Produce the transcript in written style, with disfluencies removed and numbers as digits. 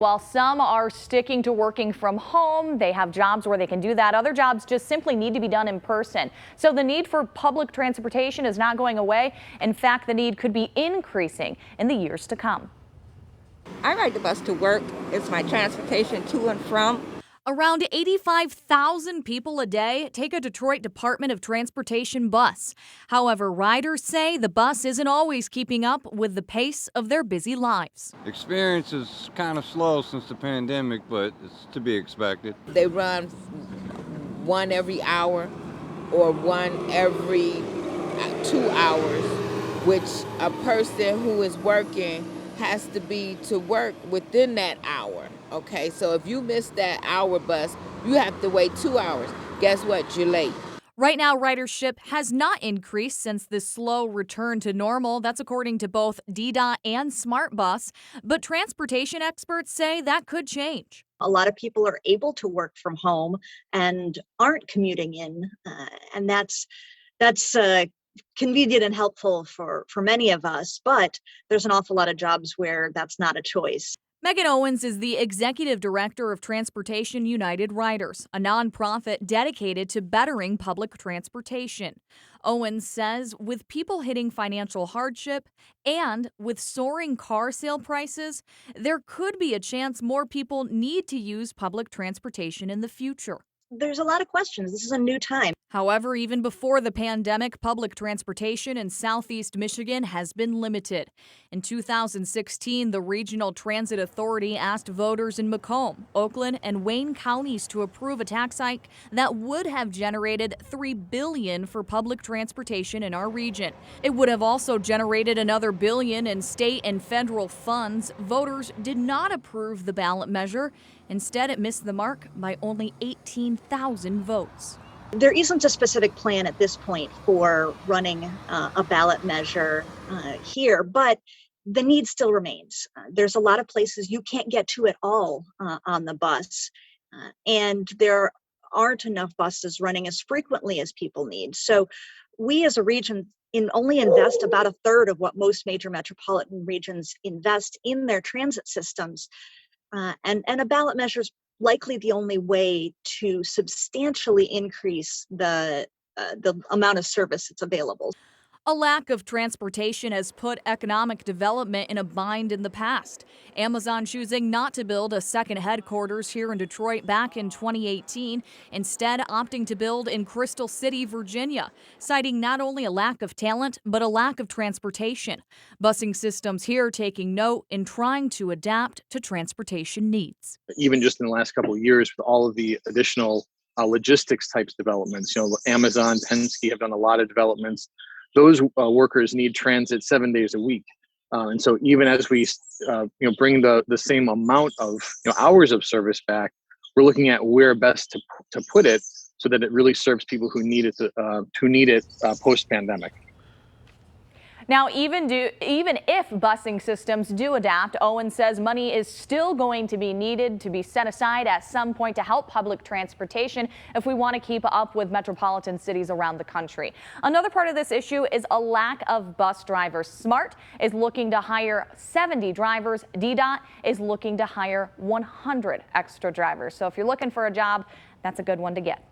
While some are sticking to working from home, they have jobs where they can do that. Other jobs just simply need to be done in person. So the need for public transportation is not going away. In fact, the need could be increasing in the years to come. I ride the bus to work. It's my transportation to and from. Around 85,000 people a day take a Detroit Department of Transportation bus. However, riders say the bus isn't always keeping up with the pace of their busy lives. Experience is kind of slow since the pandemic, but it's to be expected. They run one every hour or one every 2 hours, which a person who is working has to be to work within that hour. Okay, so if you miss that hour bus, you have to wait 2 hours. Guess what? You're late. Right now, ridership has not increased since the slow return to normal. That's according to both DDOT and SmartBus. But transportation experts say that could change. A lot of people are able to work from home and aren't commuting in, and that's convenient and helpful for many of us. But there's an awful lot of jobs where that's not a choice. Megan Owens is the executive director of Transportation United Riders, a nonprofit dedicated to bettering public transportation. Owens says with people hitting financial hardship and with soaring car sale prices, there could be a chance more people need to use public transportation in the future. There's a lot of questions. This is a new time. However, even before the pandemic, public transportation in Southeast Michigan has been limited. In 2016, the Regional Transit Authority asked voters in Macomb, Oakland, and Wayne counties to approve a tax hike that would have generated $3 billion for public transportation in our region. It would have also generated another $1 billion in state and federal funds. Voters did not approve the ballot measure. Instead, it missed the mark by only 18,000 votes. There isn't a specific plan at this point for running a ballot measure here, but the need still remains. There's a lot of places you can't get to at all on the bus, and there aren't enough buses running as frequently as people need. So we as a region only invest about a third of what most major metropolitan regions invest in their transit systems. And a ballot measure is likely the only way to substantially increase the amount of service that's available. A lack of transportation has put economic development in a bind in the past. Amazon choosing not to build a second headquarters here in Detroit back in 2018, instead opting to build in Crystal City, Virginia, citing not only a lack of talent, but a lack of transportation. Busing systems here taking note and trying to adapt to transportation needs. Even just in the last couple of years, with all of the additional logistics types developments, Amazon, Penske have done a lot of developments. Those workers need transit 7 days a week. And so even as we bring the same amount of hours of service back, we're looking at where best to put it so that it really serves people who need it post-pandemic. Now, even if busing systems do adapt, Owen says money is still going to be needed to be set aside at some point to help public transportation if we want to keep up with metropolitan cities around the country. Another part of this issue is a lack of bus drivers. SMART is looking to hire 70 drivers. DDOT is looking to hire 100 extra drivers. So if you're looking for a job, that's a good one to get.